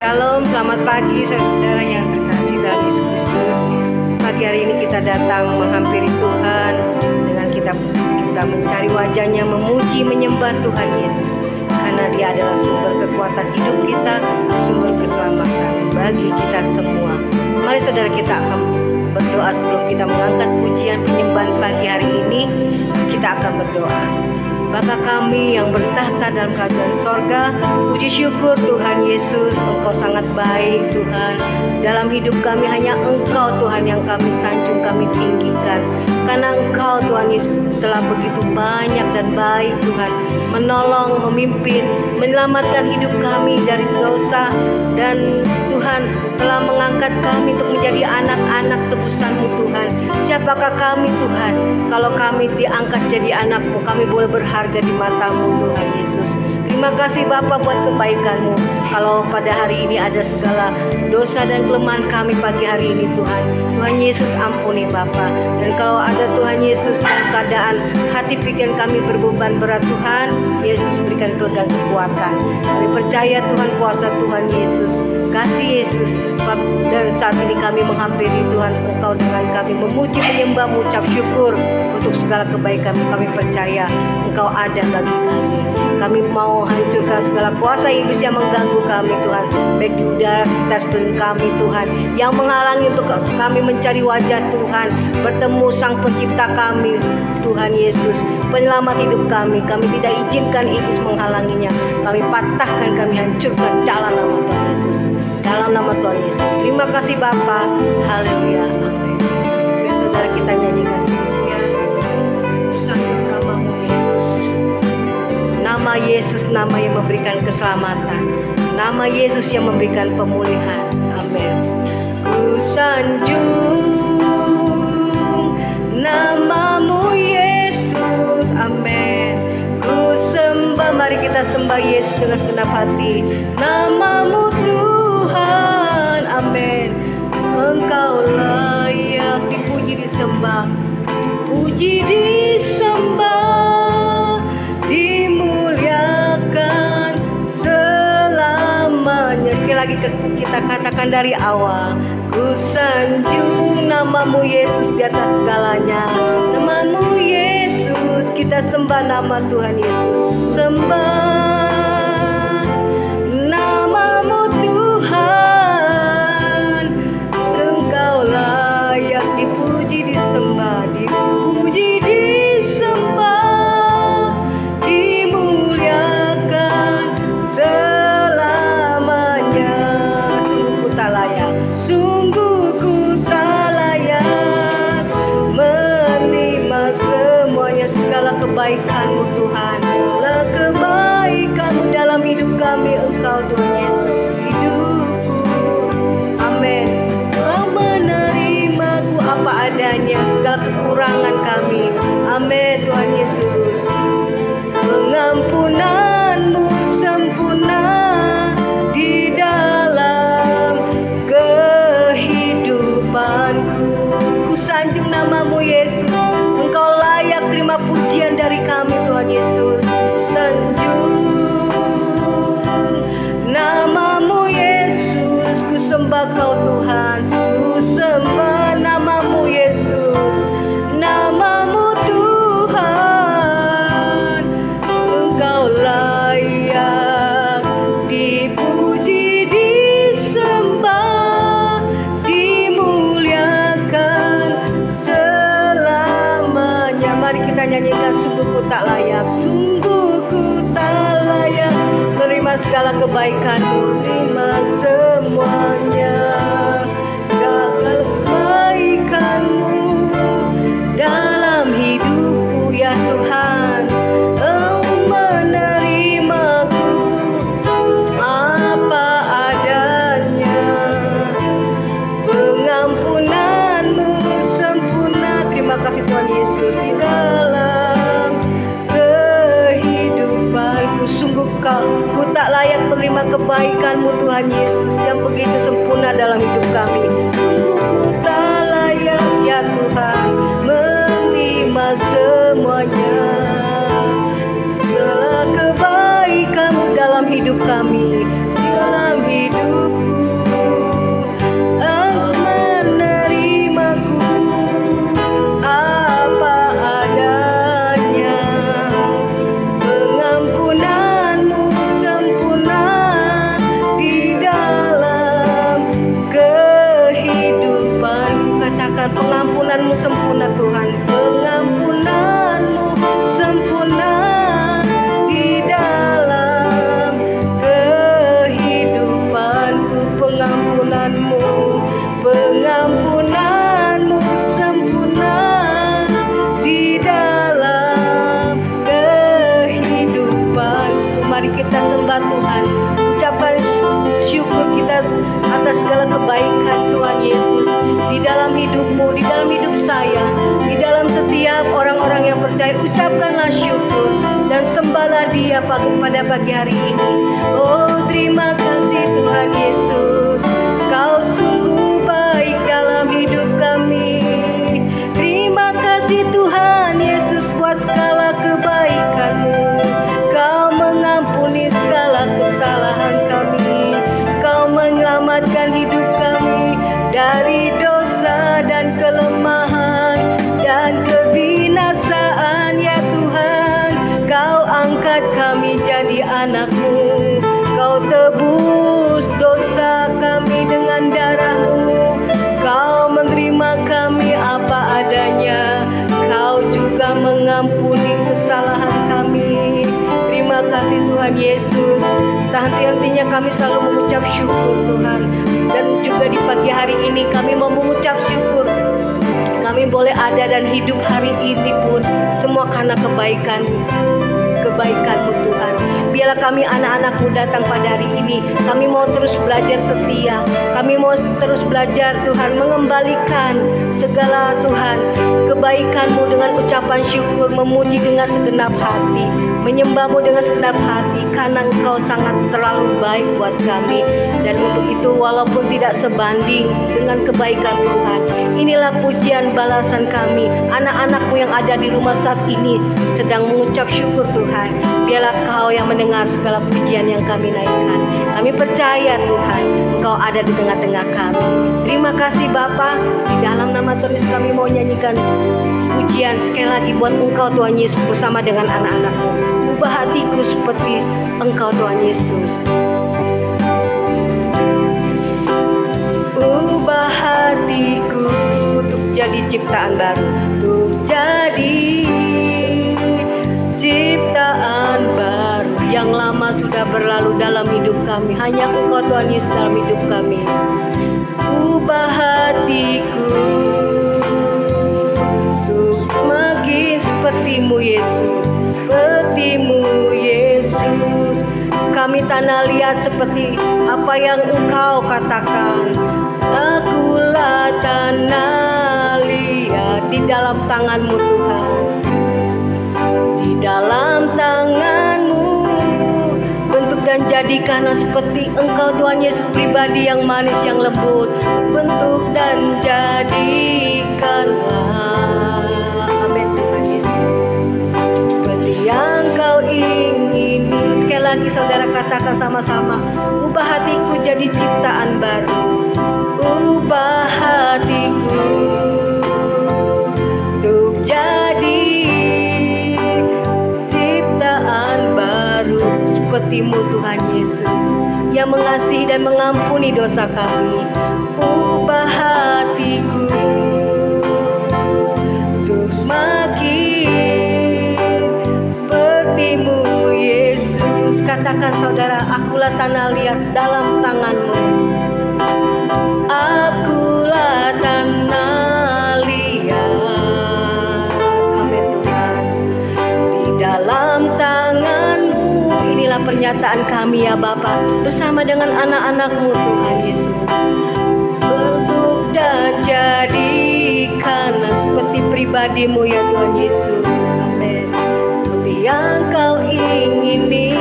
Shalom, selamat pagi saudara yang terkasih dalam Yesus Kristus. Pagi hari ini kita datang menghampiri Tuhan dengan kita mencari wajahnya, memuji, menyembah Tuhan Yesus. Karena Dia adalah sumber kekuatan hidup kita, sumber keselamatan bagi kita semua. Mari saudara, kita akan berdoa sebelum kita mengangkat pujian penyembahan pagi hari ini. Kita akan berdoa. Bapa kami yang bertahta dalam kerajaan sorga, puji syukur Tuhan Yesus, Engkau sangat baik Tuhan. Dalam hidup kami hanya Engkau Tuhan yang kami sanjung, kami tinggikan. Karena Engkau Tuhan Yesus telah begitu banyak dan baik Tuhan, menolong, memimpin, menyelamatkan hidup kami dari dosa. Dan Tuhan telah mengangkat kami untuk menjadi anak-anak tebusan-Mu Tuhan. Siapakah kami Tuhan? Kalau kami diangkat jadi anak-Mu, kami boleh berharga di mata-Mu Tuhan Yesus. Terima kasih Bapa buat kebaikan-Mu. Kalau pada hari ini ada segala dosa dan kelemahan kami pagi hari ini Tuhan, Tuhan Yesus ampuni Bapa. Dan kalau ada Tuhan Yesus dalam keadaan hati pikiran kami berbeban berat Tuhan, Yesus berikan Tuhan kekuatan. Kami percaya Tuhan, kuasa Tuhan Yesus, kasih Yesus. Dan saat ini kami menghampiri Tuhan Engkau dengan kami memuji, menyembah, mengucap syukur untuk segala kebaikan. Kami percaya Engkau ada bagi kami. Kami mau hancurkan segala kuasa iblis yang mengganggu kami Tuhan, baik di udara sekitar sekeliling kami Tuhan, yang menghalangi untuk kami mencari wajah Tuhan, bertemu Sang Pencipta kami Tuhan Yesus, penyelamat hidup kami. Kami tidak izinkan iblis menghalanginya. Kami patahkan, kami hancurkan dalam nama Tuhan Yesus. Dalam nama Tuhan Yesus. Terima kasih Bapa. Haleluya. Amin. Biar saudara kita nyanyikan pujian satu nama-Mu Yesus. Nama Yesus, nama yang memberikan keselamatan. Nama Yesus yang memberikan pemulihan. Amin. Ku sanjung nama-Mu Yesus. Amin. Ku sembah, mari kita sembah Yesus dengan segenap hati. Nama-Mu Tuhan. Amin. Engkau layak dipuji, disembah, puji, disembah, dimuliakan selamanya. Sekali lagi kita katakan dari awal. Ku sanjung nama-Mu Yesus di atas segalanya. Nama-Mu Yesus, kita sembah nama Tuhan Yesus. Sembah nama-Mu Tuhan. Engkau layak dipuji, disembah, dipuji, disembah, dimuliakan selamanya. Sungguh ku tak layak, sungguh ku tak layak menerima semuanya, segala kebaikan-Mu Tuhan, segala kebaikan-Mu dalam hidup kami. Engkau Tuhan Yesus hidupku. Amin. Kau menerimaku apa adanya, segala kekurangan kami. Amin Tuhan Yesus. Pengampunan-Mu sempurna di dalam kehidupanku. Ku sanjung nama-Mu Yesus. Engkau layak terima pujian dari kami Tuhan Yesus. Sanjung nama-Mu Yesus. Ku sembah Kau Tuhan. Ku sembah nama-Mu Yesus. Nama-Mu Tuhan. Engkau layak dipuji, disembah, dimuliakan selamanya. Mari kita nyanyikan. Sungguh ku tak layak, sungguh ku tak layak menerima segala kebaikan-Mu, terima semuanya. Segala kebaikan-Mu dalam hidupku ya Tuhan. Engkau menerimaku apa adanya. Pengampunan-Mu sempurna. Terima kasih Tuhan Yesus. Di dalam kehidupanku, sungguh ku tak layak menerima kebaikan-Mu Tuhan Yesus yang begitu sempurna dalam hidup kami. Sungguh ku tak layak ya Tuhan menerima semuanya, segala kebaikan-Mu dalam hidup kami, dalam hidup atas segala kebaikan Tuhan Yesus di dalam hidupmu, di dalam hidup saya, di dalam setiap orang-orang yang percaya. Ucapkanlah syukur dan sembahlah Dia pada pagi hari ini. Oh, terima kasih Tuhan Yesus, Kau sungguh baik dalam hidup kami. Terima kasih Tuhan Yesus buat segala kebaikan-Mu. Kau mengampuni segala kesalahan kami. Kau menyelamatkan hidup kami dari dosa dan kelemahan dan kebinasaan ya Tuhan. Kau angkat kami jadi anak-Mu. Kau tebus dosa kami dengan darah-Mu. Kau menerima kami apa adanya. Kau juga mengampuni kesalahan kami. Terima kasih Tuhan Yesus. Tak henti-hentinya kami selalu mengucap syukur Tuhan. Dan juga di pagi hari ini kami mau mengucap syukur. Kami boleh ada dan hidup hari ini pun semua karena kebaikan-Mu Tuhan. Biarlah kami anak-anak-Mu datang pada hari ini. Kami mau terus belajar setia. Kami mau terus belajar Tuhan, mengembalikan segala Tuhan kebaikan-Mu dengan ucapan syukur, memuji dengan segenap hati, menyembah-Mu dengan segenap hati, karena Engkau sangat terlalu baik buat kami. Dan untuk itu walaupun tidak sebanding dengan kebaikan Tuhan, inilah pujian balasan kami. Anak-anak-Mu yang ada di rumah saat ini sedang mengucap syukur Tuhan. Biarlah Kau yang mendengar segala pujian yang kami naikkan. Kami percaya Tuhan, Engkau ada di tengah-tengah kami. Terima kasih Bapa. Di dalam nama Tuhan kami mau nyanyikan pujian sekali lagi buat Engkau Tuhan Yesus bersama dengan anak-anak-Mu. Ubah hatiku seperti Engkau Tuhan Yesus. Ubah hatiku untuk jadi ciptaan baru, untuk jadi ciptaan baru. Yang lama sudah berlalu dalam hidup kami, hanya Engkau Tuhan Yesus dalam hidup kami. Ubah hatiku untuk makin seperti-Mu Yesus, seperti-Mu Yesus. Kami tanah liat seperti apa yang Engkau katakan. Akulah tanah liat di dalam tangan-Mu Tuhan. Di dalam tangan-Mu bentuk dan jadikanlah seperti Engkau Tuhan Yesus, pribadi yang manis yang lembut. Bentuk dan jadikanlah, amin Tuhan Yesus, seperti yang Kau ingini. Sekali lagi saudara katakan sama-sama, ubah hatiku jadi ciptaan baru. Ubah hatiku untuk jadi ciptaan baru seperti-Mu Tuhan Yesus, yang mengasihi dan mengampuni dosa kami. Ubah hatiku untuk semakin seperti-Mu Yesus. Katakan saudara, akulah tanah liat dalam tangan-Mu. Akulah tanah liat, amin Tuhan, di dalam tangan-Mu. Inilah pernyataan kami ya Bapa, bersama dengan anak-anak-Mu Tuhan Yesus. Bentuk dan jadikanlah seperti pribadi-Mu ya Tuhan Yesus, amin, seperti yang Kau ingini.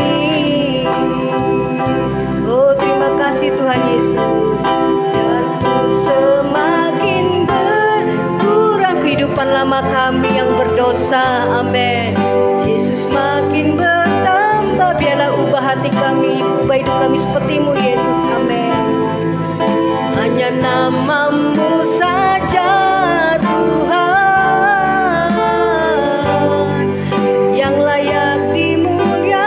Oh terima kasih Tuhan Yesus. Semakin berkurang kehidupan lama kami yang berdosa, amin. Yesus makin bertambah. Biarlah ubah hati kami, ubah hidup kami seperti-Mu Yesus, amin. Hanya nama-Mu saja Tuhan yang layak dimuliakan.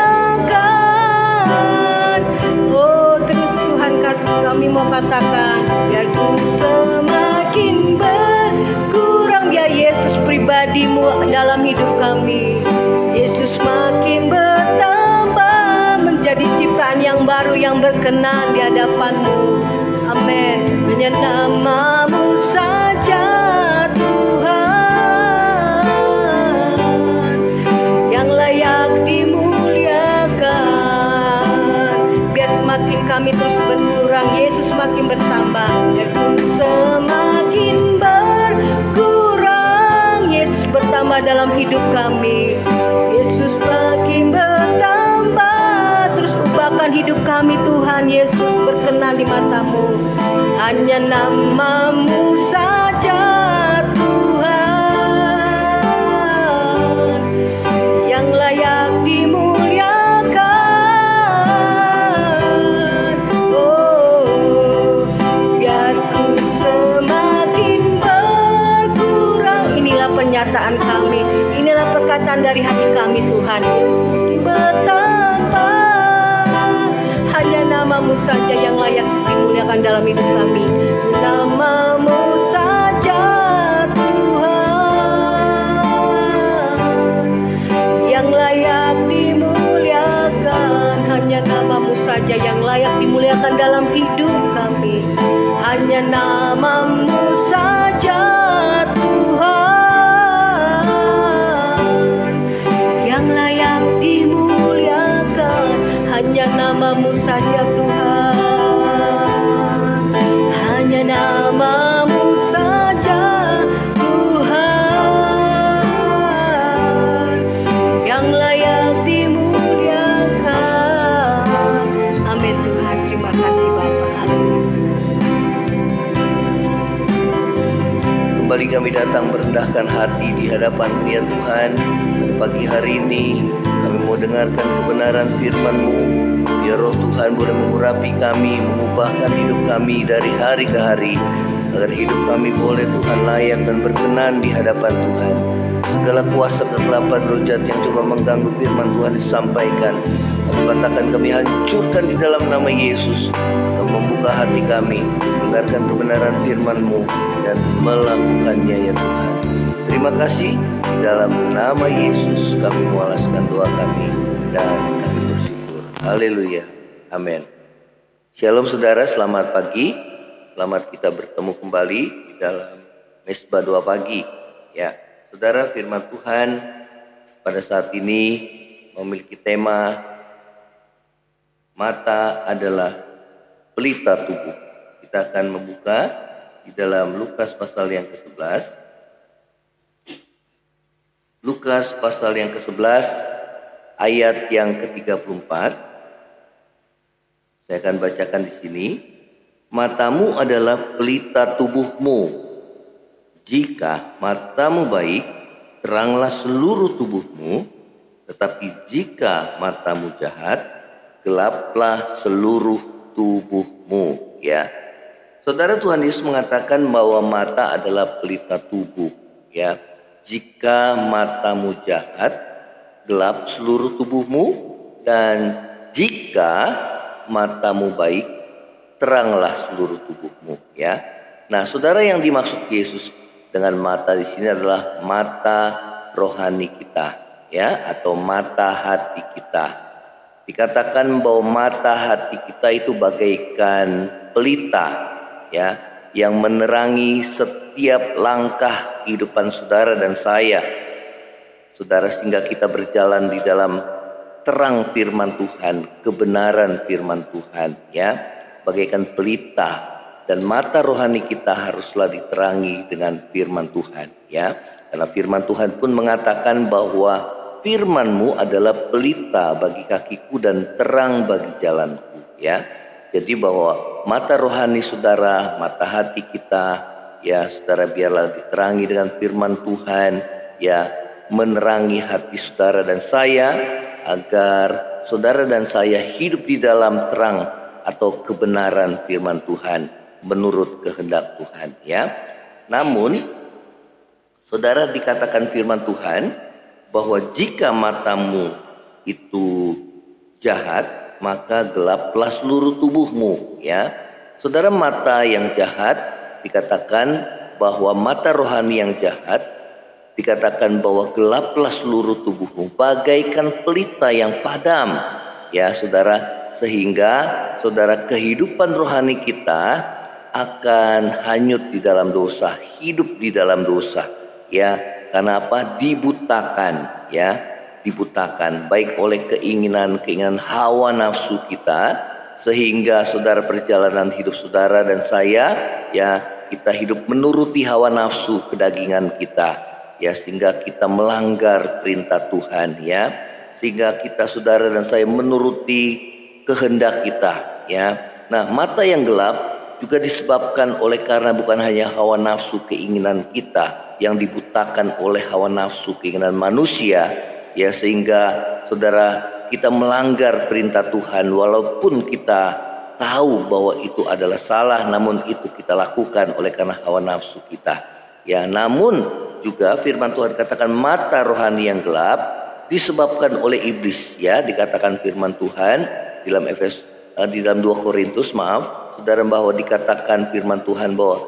Oh terus Tuhan kami mau katakan, biar ku semakin berkurang ya Yesus, pribadi-Mu dalam hidup kami. Yesus makin bertambah menjadi ciptaan yang baru yang berkenan di hadapan-Mu, amin. Hanya nama-Mu saja Tuhan yang layak dimuliakan. Biar semakin kami terus berkurang, Yesus semakin semakin bertambah dan ku semakin berkurang. Yesus bertambah dalam hidup kami. Yesus makin bertambah. Terus ubahkan hidup kami Tuhan Yesus, berkenan di mata-Mu. Hanya nama-Mu saja Tuhan yang layak dimuliakan. Oh, biar ku semakin berkurang. Inilah pernyataan kami, inilah perkataan dari hati kami Tuhan Yesus. Semakin bertambah. Hanya nama-Mu saja yang layak dimuliakan dalam hidup kami. Nama-Mu saja Tuhan yang layak dimuliakan. Hanya nama-Mu saja yang layak dimuliakan dalam hidup kami. Hanya nama-Mu saja Tuhan yang layak dimuliakan. Hanya nama-Mu saja Tuhan. Hanya nama-Mu saja Tuhan yang layak dimuliakan. Amin Tuhan. Terima kasih Bapa. Kembali kami datang merendahkan hati di hadapan-Mu ya Tuhan. Pagi hari ini kami mau dengarkan kebenaran firman-Mu. Biar Roh Tuhan boleh mengurapi kami, mengubahkan hidup kami dari hari ke hari, agar hidup kami boleh Tuhan layak dan berkenan di hadapan Tuhan. Segala kuasa kegelapan roh jahat yang coba mengganggu firman Tuhan disampaikan, kami katakan kami hancurkan di dalam nama Yesus. Kau membuka hati kami, mendengarkan kebenaran firman-Mu dan melakukannya ya Tuhan. Terima kasih, di dalam nama Yesus kami mengalaskan doa kami dan kami bersyukur. Haleluya, amin. Shalom saudara, selamat pagi. Selamat kita bertemu kembali di dalam Mesbah Doa Pagi. Ya, saudara, firman Tuhan pada saat ini memiliki tema mata adalah pelita tubuh. Kita akan membuka di dalam Lukas pasal yang ke-11. Lukas pasal yang ke-11 ayat yang ke-34. Saya akan bacakan di sini. Matamu adalah pelita tubuhmu. Jika matamu baik, teranglah seluruh tubuhmu. Tetapi jika matamu jahat, gelaplah seluruh tubuhmu. Ya, saudara, Tuhan Yesus mengatakan bahwa mata adalah pelita tubuh. Ya, jika matamu jahat, gelap seluruh tubuhmu, dan jika matamu baik, teranglah seluruh tubuhmu. Ya, nah, saudara, yang dimaksud Yesus dengan mata di sini adalah mata rohani kita, ya, atau mata hati kita. Dikatakan bahwa mata hati kita itu bagaikan pelita, ya, yang menerangi setiap langkah kehidupan saudara dan saya, saudara, sehingga kita berjalan di dalam terang firman Tuhan, kebenaran firman Tuhan, ya, bagaikan pelita. Dan mata rohani kita haruslah diterangi dengan firman Tuhan, ya, karena firman Tuhan pun mengatakan bahwa firman-Mu adalah pelita bagi kakiku dan terang bagi jalanku, ya. Jadi bahwa mata rohani saudara, mata hati kita, ya saudara, biarlah diterangi dengan firman Tuhan, ya, menerangi hati saudara dan saya, agar saudara dan saya hidup di dalam terang atau kebenaran firman Tuhan menurut kehendak Tuhan, ya. Namun saudara, dikatakan firman Tuhan bahwa jika matamu itu jahat, maka gelaplah seluruh tubuhmu, ya. Saudara, mata yang jahat dikatakan bahwa mata rohani yang jahat dikatakan bahwa gelaplah seluruh tubuhmu bagaikan pelita yang padam, ya saudara, sehingga saudara, kehidupan rohani kita akan hanyut di dalam dosa, hidup di dalam dosa, ya. Karena apa? Dibutakan, ya, dibutakan baik oleh keinginan hawa nafsu kita, sehingga saudara perjalanan hidup saudara dan saya ya kita hidup menuruti hawa nafsu kedagingan kita ya, sehingga kita melanggar perintah Tuhan ya, sehingga kita saudara dan saya menuruti kehendak kita ya. Nah, mata yang gelap juga disebabkan oleh karena bukan hanya hawa nafsu keinginan kita yang dibutakan oleh hawa nafsu keinginan manusia ya, sehingga saudara kita melanggar perintah Tuhan walaupun kita tahu bahwa itu adalah salah, namun itu kita lakukan oleh karena hawa nafsu kita ya. Namun juga firman Tuhan katakan mata rohani yang gelap disebabkan oleh iblis ya, dikatakan firman Tuhan di dalam 2 Korintus saudara, bahwa dikatakan firman Tuhan bahwa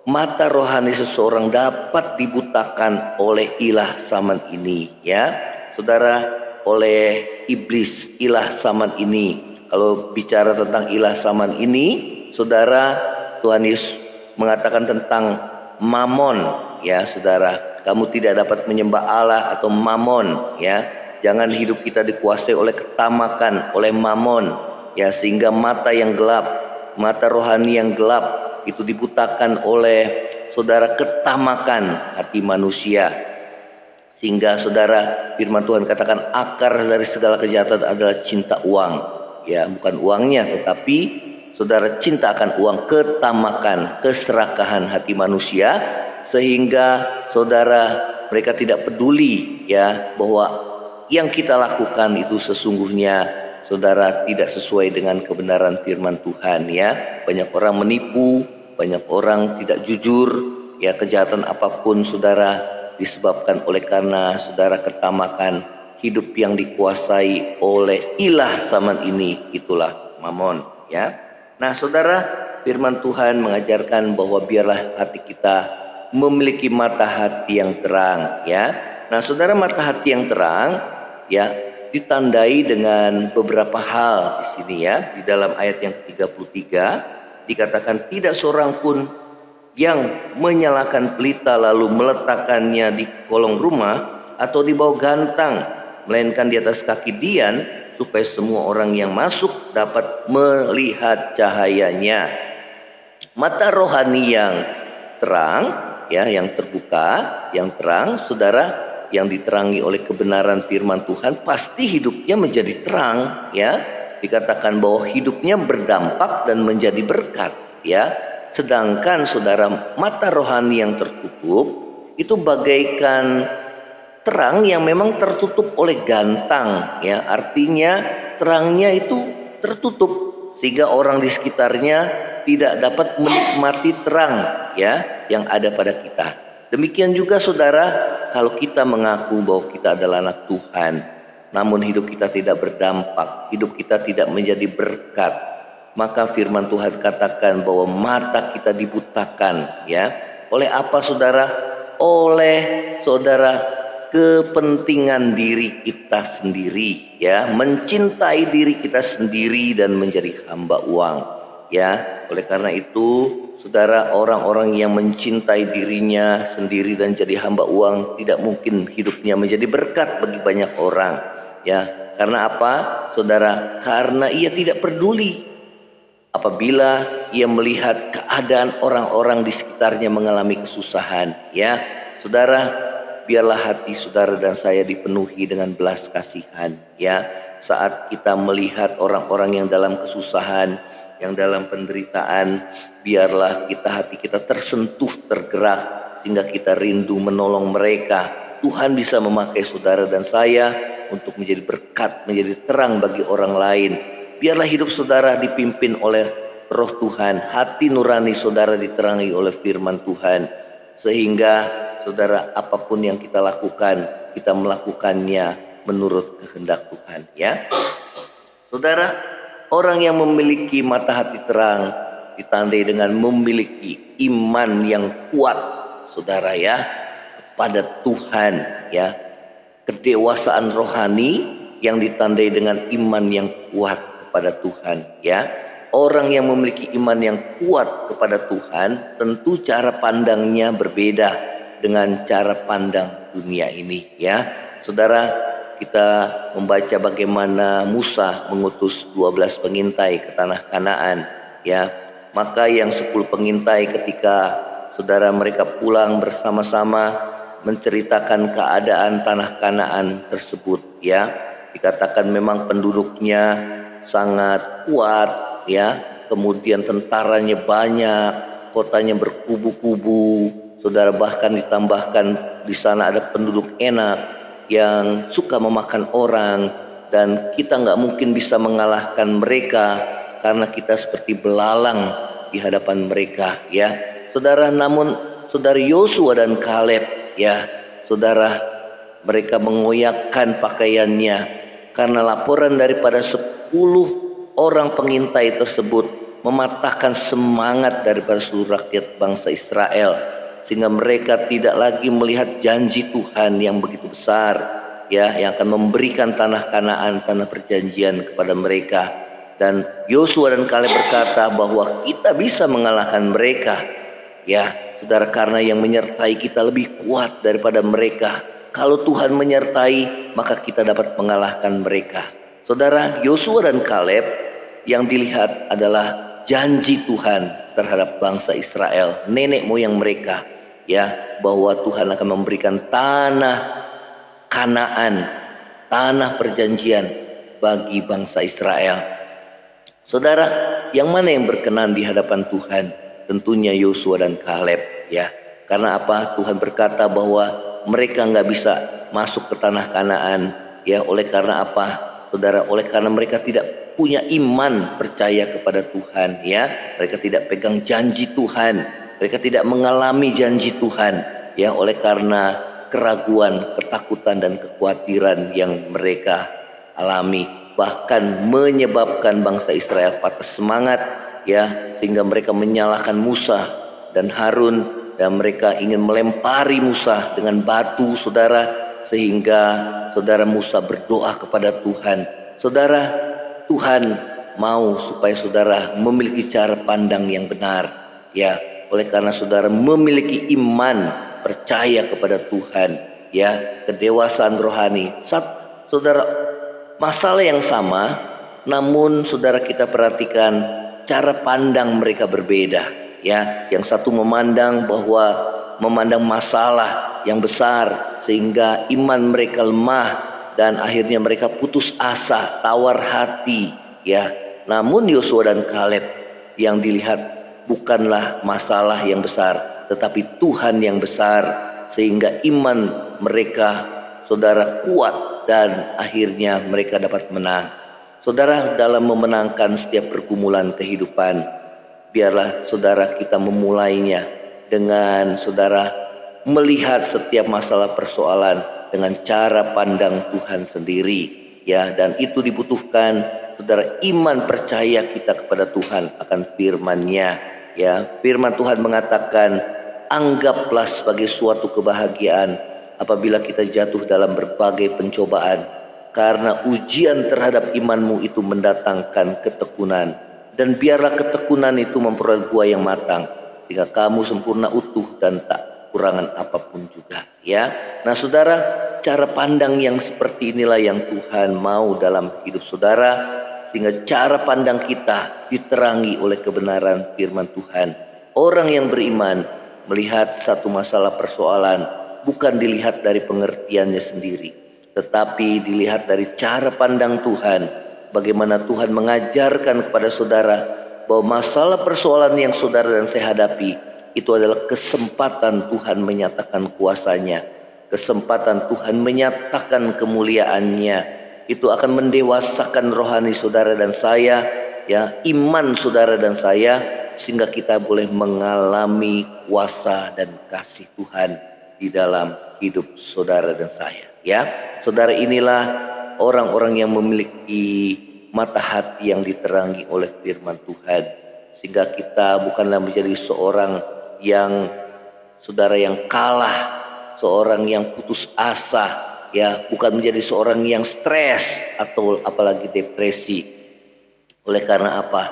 mata rohani seseorang dapat dibutakan oleh ilah zaman ini ya saudara, oleh iblis ilah zaman ini. Kalau bicara tentang ilah zaman ini saudara, Tuhan Yesus mengatakan tentang mamon ya saudara, kamu tidak dapat menyembah Allah atau mamon ya. Jangan hidup kita dikuasai oleh ketamakan, oleh mamon ya, sehingga mata yang gelap, mata rohani yang gelap itu dibutakan oleh saudara ketamakan hati manusia, sehingga saudara firman Tuhan katakan akar dari segala kejahatan adalah cinta uang ya, bukan uangnya tetapi saudara cinta akan uang, ketamakan, keserakahan hati manusia, sehingga saudara mereka tidak peduli ya bahwa yang kita lakukan itu sesungguhnya saudara tidak sesuai dengan kebenaran firman Tuhan ya. Banyak orang menipu, banyak orang tidak jujur ya, kejahatan apapun saudara disebabkan oleh karena saudara ketamakan hidup yang dikuasai oleh ilah zaman ini, itulah mamon ya. Nah saudara, firman Tuhan mengajarkan bahwa biarlah hati kita memiliki mata hati yang terang ya. Nah saudara, mata hati yang terang ya ditandai dengan beberapa hal di sini ya. Di dalam ayat yang ke-33 dikatakan tidak seorang pun yang menyalakan pelita lalu meletakkannya di kolong rumah atau di bawah gantang, melainkan di atas kaki dian, supaya semua orang yang masuk dapat melihat cahayanya. Mata rohani yang terang ya, yang terbuka, yang terang saudara, yang diterangi oleh kebenaran firman Tuhan, pasti hidupnya menjadi terang ya. Dikatakan bahwa hidupnya berdampak dan menjadi berkat ya. Sedangkan saudara, mata rohani yang tertutup itu bagaikan terang yang memang tertutup oleh gantang ya. Artinya terangnya itu tertutup sehingga orang di sekitarnya tidak dapat menikmati terang ya yang ada pada kita. Demikian juga saudara, kalau kita mengaku bahwa kita adalah anak Tuhan, namun hidup kita tidak berdampak, hidup kita tidak menjadi berkat, maka firman Tuhan katakan bahwa mata kita dibutakan ya. Oleh apa saudara? Oleh saudara kepentingan diri kita sendiri ya, mencintai diri kita sendiri dan menjadi hamba uang ya. Oleh karena itu saudara, orang-orang yang mencintai dirinya sendiri dan jadi hamba uang tidak mungkin hidupnya menjadi berkat bagi banyak orang ya. Karena apa saudara? Karena ia tidak peduli apabila ia melihat keadaan orang-orang di sekitarnya mengalami kesusahan ya. Saudara, biarlah hati saudara dan saya dipenuhi dengan belas kasihan ya. Saat kita melihat orang-orang yang dalam kesusahan, yang dalam penderitaan, biarlah hati kita tersentuh, tergerak, sehingga kita rindu menolong mereka. Tuhan bisa memakai saudara dan saya untuk menjadi berkat, menjadi terang bagi orang lain. Biarlah hidup saudara dipimpin oleh Roh Tuhan, hati nurani saudara diterangi oleh firman Tuhan, sehingga saudara, apapun yang kita lakukan, kita melakukannya menurut kehendak Tuhan ya. Saudara, orang yang memiliki mata hati terang ditandai dengan memiliki iman yang kuat saudara ya pada Tuhan ya. Kedewasaan rohani yang ditandai dengan iman yang kuat kepada Tuhan ya. Orang yang memiliki iman yang kuat kepada Tuhan, tentu cara pandangnya berbeda dengan cara pandang dunia ini ya. Saudara, kita membaca bagaimana Musa mengutus 12 pengintai ke tanah Kanaan, ya. Maka yang 10 pengintai ketika saudara mereka pulang bersama-sama menceritakan keadaan tanah Kanaan tersebut, ya. Dikatakan memang penduduknya sangat kuat, ya. Kemudian tentaranya banyak, kotanya berkubu-kubu. Saudara, bahkan ditambahkan di sana ada penduduk enak yang suka memakan orang, dan kita nggak mungkin bisa mengalahkan mereka karena kita seperti belalang di hadapan mereka, ya. Saudara, namun saudara Yosua dan Kaleb, ya, saudara, mereka mengoyakkan pakaiannya karena laporan daripada 10 orang pengintai tersebut mematahkan semangat daripada seluruh rakyat bangsa Israel, sehingga mereka tidak lagi melihat janji Tuhan yang begitu besar, ya, yang akan memberikan tanah Kanaan, tanah perjanjian kepada mereka. Dan Yosua dan Kaleb berkata bahwa kita bisa mengalahkan mereka, ya saudara, karena yang menyertai kita lebih kuat daripada mereka. Kalau Tuhan menyertai, maka kita dapat mengalahkan mereka. Saudara, Yosua dan Kaleb yang dilihat adalah janji Tuhan terhadap bangsa Israel, nenek moyang mereka, ya, bahwa Tuhan akan memberikan tanah Kanaan, tanah perjanjian bagi bangsa Israel. Saudara, yang mana yang berkenan di hadapan Tuhan? Tentunya Yosua dan Kaleb, ya. Karena apa? Tuhan berkata bahwa mereka nggak bisa masuk ke tanah Kanaan, ya. Oleh karena apa, saudara? Oleh karena mereka tidak punya iman percaya kepada Tuhan, ya. Mereka tidak pegang janji Tuhan, mereka tidak mengalami janji Tuhan, ya. Oleh karena keraguan, ketakutan dan kekhawatiran yang mereka alami, bahkan menyebabkan bangsa Israel patah semangat, ya, sehingga mereka menyalahkan Musa dan Harun, dan mereka ingin melempari Musa dengan batu, saudara, sehingga saudara Musa berdoa kepada Tuhan. Saudara, Tuhan mau supaya saudara memiliki cara pandang yang benar, ya. Oleh karena saudara memiliki iman percaya kepada Tuhan, ya, kedewasaan rohani. Saudara, masalah yang sama, namun saudara kita perhatikan cara pandang mereka berbeda, ya. Yang satu memandang masalah yang besar sehingga iman mereka lemah dan akhirnya mereka putus asa, tawar hati, ya. Namun Yosua dan Kaleb yang dilihat bukanlah masalah yang besar, tetapi Tuhan yang besar, sehingga iman mereka, saudara, kuat dan akhirnya mereka dapat menang. Saudara, dalam memenangkan setiap pergumulan kehidupan, biarlah saudara kita memulainya dengan saudara melihat setiap masalah persoalan dengan cara pandang Tuhan sendiri, ya. Dan itu dibutuhkan saudara iman percaya kita kepada Tuhan akan firman-Nya, ya. Firman Tuhan mengatakan, anggaplah sebagai suatu kebahagiaan apabila kita jatuh dalam berbagai pencobaan, karena ujian terhadap imanmu itu mendatangkan ketekunan, dan biarlah ketekunan itu memperoleh buah yang matang, sehingga kamu sempurna, utuh dan tak kurangan apapun juga, ya. Nah saudara, cara pandang yang seperti inilah yang Tuhan mau dalam hidup saudara, sehingga cara pandang kita diterangi oleh kebenaran firman Tuhan. Orang yang beriman melihat satu masalah persoalan bukan dilihat dari pengertiannya sendiri, tetapi dilihat dari cara pandang Tuhan. Bagaimana Tuhan mengajarkan kepada saudara bahwa masalah persoalan yang saudara dan saya hadapi itu adalah kesempatan Tuhan menyatakan kuasa-Nya, kesempatan Tuhan menyatakan kemuliaan-Nya. Itu akan mendewasakan rohani saudara dan saya, ya, iman saudara dan saya, sehingga kita boleh mengalami kuasa dan kasih Tuhan di dalam hidup saudara dan saya, ya. Saudara, inilah orang-orang yang memiliki mata hati yang diterangi oleh firman Tuhan, sehingga kita bukanlah menjadi seorang yang saudara yang kalah, seorang yang putus asa, ya, bukan menjadi seorang yang stres atau apalagi depresi. Oleh karena apa?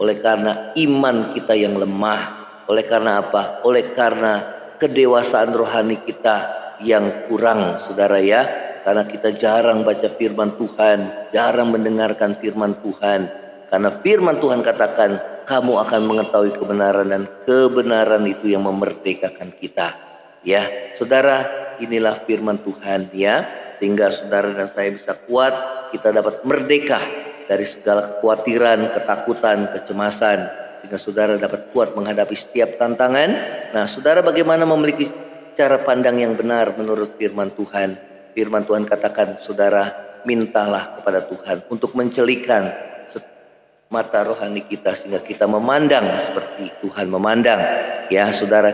Oleh karena iman kita yang lemah. Oleh karena apa? Oleh karena kedewasaan rohani kita yang kurang, saudara, ya. karena kita jarang baca firman Tuhan, jarang mendengarkan firman Tuhan. Karena firman Tuhan katakan, kamu akan mengetahui kebenaran dan kebenaran itu yang memerdekakan kita. Ya, saudara, inilah firman Tuhan ya, sehingga saudara dan saya bisa kuat, kita dapat merdeka dari segala kekhawatiran, ketakutan, kecemasan, sehingga saudara dapat kuat menghadapi setiap tantangan. Nah, saudara bagaimana memiliki cara pandang yang benar menurut firman Tuhan? Firman Tuhan katakan, saudara, mintalah kepada Tuhan untuk mencelikan mata rohani kita sehingga kita memandang seperti Tuhan memandang. Ya, saudara,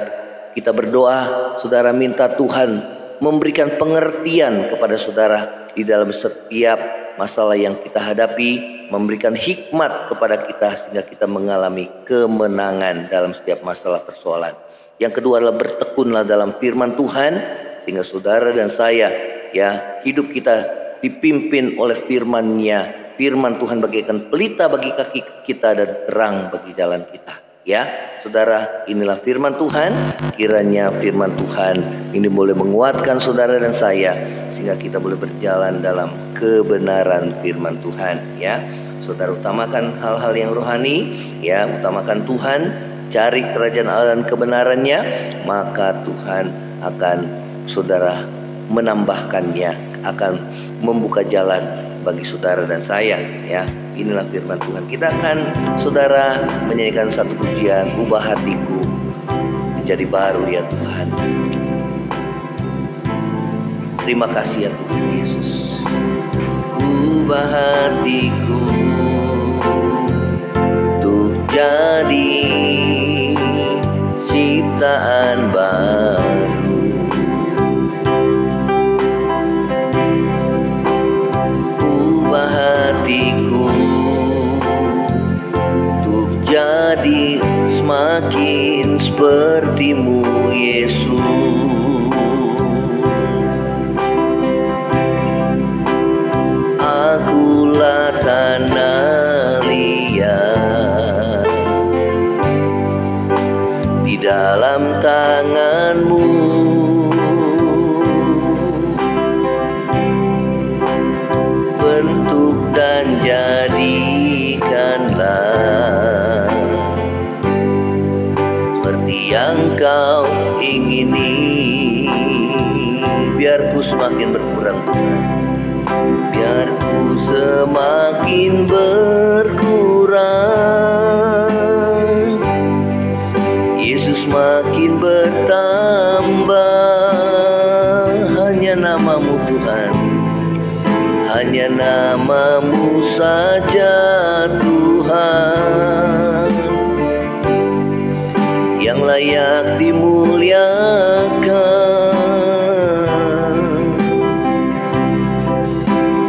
kita berdoa, saudara minta Tuhan memberikan pengertian kepada saudara di dalam setiap masalah yang kita hadapi, memberikan hikmat kepada kita sehingga kita mengalami kemenangan dalam setiap masalah persoalan. Yang kedua adalah bertekunlah dalam firman Tuhan sehingga saudara dan saya ya hidup kita dipimpin oleh firman-Nya. Firman Tuhan bagaikan pelita bagi kaki kita dan terang bagi jalan kita. Ya, saudara, inilah firman Tuhan. Kiranya firman Tuhan ini boleh menguatkan saudara dan saya sehingga kita boleh berjalan dalam kebenaran firman Tuhan. Ya, saudara, utamakan hal-hal yang rohani. Ya, utamakan Tuhan, cari kerajaan Allah dan kebenarannya, maka Tuhan akan saudara menambahkannya, akan membuka jalan bagi saudara dan saya. Ya, inilah firman Tuhan. Kita akan saudara menyanyikan satu pujian, ubah hatiku menjadi baru ya Tuhan. Terima kasih ya Tuhan Yesus. Ubah hatiku untuk jadi ciptaan baru. Hatiku untuk jadi semakin seperti-Mu Yesus. Akulah tanah liat di dalam tangan-Mu. Bentuk dan jadikanlah seperti yang Kau ingini. Biar ku semakin berkurang Tuhan, biar ku semakin berkurang, Yesus makin bertambah. Hanya nama-Mu Tuhan, hanya nama-Mu saja Tuhan yang layak dimuliakan.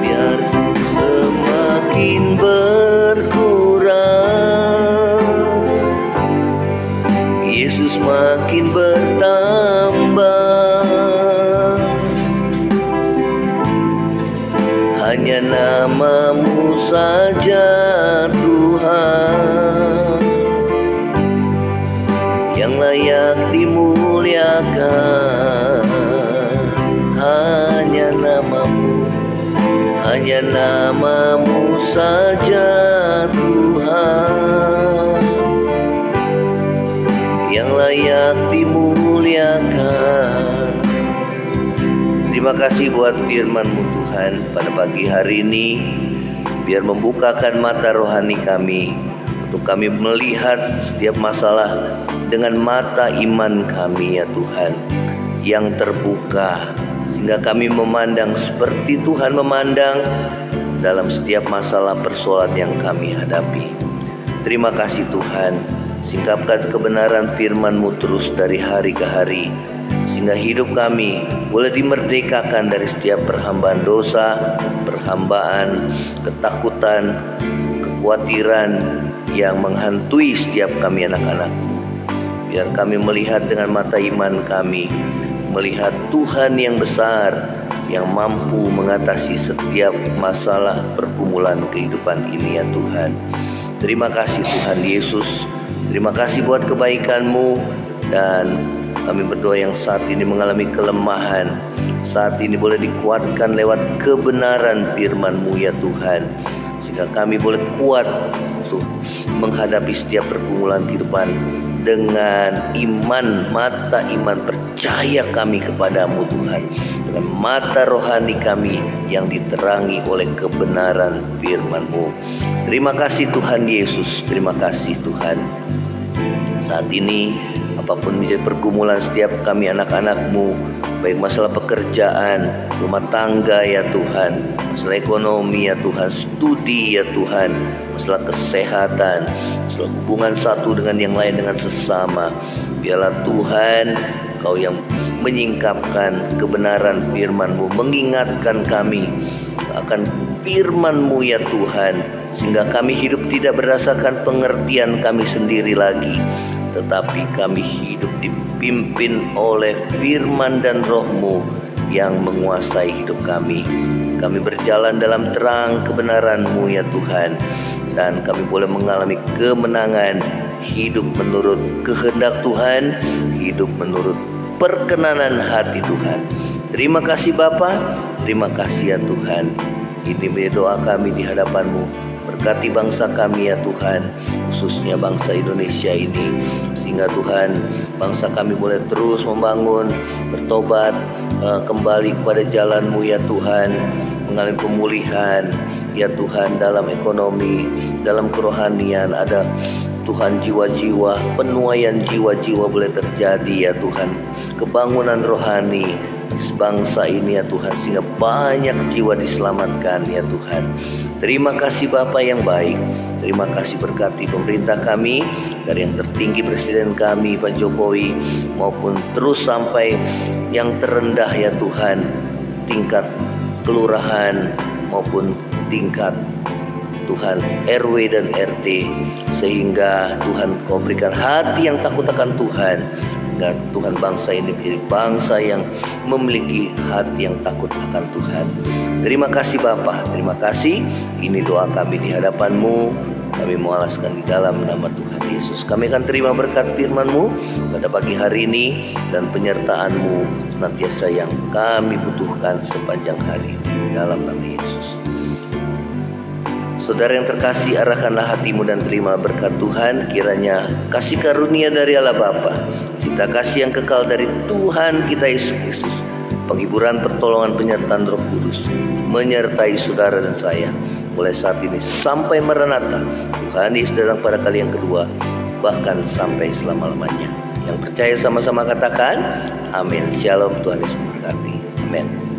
Biar ku semakin berkurang, Yesus makin bertambah. Hanya nama-Mu saja Tuhan yang layak dimuliakan. Hanya nama-Mu, hanya nama-Mu saja Tuhan yang layak dimuliakan. Terima kasih buat firman-Mu Tuhan pada pagi hari ini. Biar membukakan mata rohani kami untuk kami melihat setiap masalah dengan mata iman kami ya Tuhan, yang terbuka sehingga kami memandang seperti Tuhan memandang dalam setiap masalah persoalan yang kami hadapi. Terima kasih Tuhan, singkapkan kebenaran firman-Mu terus dari hari ke hari sehingga hidup kami boleh dimerdekakan dari setiap perhambaan dosa, perhambaan, ketakutan, kekhawatiran yang menghantui setiap kami anak-anak-Mu. Biar kami melihat dengan mata iman kami, melihat Tuhan yang besar yang mampu mengatasi setiap masalah pergumulan kehidupan ini ya Tuhan. Terima kasih Tuhan Yesus, terima kasih buat kebaikan-Mu. Dan kami berdoa yang saat ini mengalami kelemahan, saat ini boleh dikuatkan lewat kebenaran firman-Mu ya Tuhan, sehingga kami boleh kuat untuk menghadapi setiap pergumulan kehidupan dengan iman, mata iman percaya kami kepadamu Tuhan, dengan mata rohani kami yang diterangi oleh kebenaran firman-Mu. Terima kasih Tuhan Yesus, terima kasih Tuhan. Saat ini apapun menjadi pergumulan setiap kami anak-anak-Mu, baik masalah pekerjaan, rumah tangga ya Tuhan, masalah ekonomi ya Tuhan, studi ya Tuhan, masalah kesehatan, masalah hubungan satu dengan yang lain dengan sesama, biarlah Tuhan Kau yang menyingkapkan kebenaran firman-Mu, mengingatkan kami akan firman-Mu ya Tuhan, sehingga kami hidup tidak berdasarkan pengertian kami sendiri lagi, tetapi kami hidup dipimpin oleh firman dan roh-Mu yang menguasai hidup kami. Kami berjalan dalam terang kebenaran-Mu ya Tuhan, dan kami boleh mengalami kemenangan, hidup menurut kehendak Tuhan, hidup menurut perkenanan hati Tuhan. Terima kasih Bapa, terima kasih ya Tuhan. Ini menjadi doa kami di hadapan-Mu. Berkati bangsa kami ya Tuhan, khususnya bangsa Indonesia ini, sehingga Tuhan bangsa kami boleh terus membangun, bertobat, kembali kepada jalan-Mu ya Tuhan, mengalami pemulihan ya Tuhan dalam ekonomi, dalam kerohanian, ada Tuhan jiwa-jiwa, penuaian jiwa-jiwa boleh terjadi ya Tuhan, kebangunan rohani bangsa ini ya Tuhan, sehingga banyak jiwa diselamatkan ya Tuhan. Terima kasih Bapa yang baik, terima kasih berkati pemerintah kami, dari yang tertinggi Presiden kami Pak Jokowi, maupun terus sampai yang terendah ya Tuhan, tingkat kelurahan maupun tingkat Tuhan RW dan RT, sehingga Tuhan Kau berikan hati yang takut akan Tuhan, sehingga Tuhan bangsa ini menjadi bangsa yang memiliki hati yang takut akan Tuhan. Terima kasih Bapa, terima kasih. Ini doa kami di hadapan-Mu, kami mengalaskan di dalam nama Tuhan Yesus. Kami akan terima berkat firman-Mu pada pagi hari ini, dan penyertaan-Mu senantiasa yang kami butuhkan sepanjang hari, dalam nama Yesus. Saudara yang terkasih, arahkanlah hatimu dan terima berkat Tuhan. Kiranya kasih karunia dari Allah Bapa, cinta kasih yang kekal dari Tuhan kita Yesus Kristus, penghiburan, pertolongan, penyertaan Roh Kudus menyertai saudara dan saya mulai saat ini sampai Maranatha, Tuhan Yesus datang pada kali yang kedua, bahkan sampai selama-lamanya. Yang percaya sama-sama katakan amin. Shalom, Tuhan Yesus memberkati. Amin.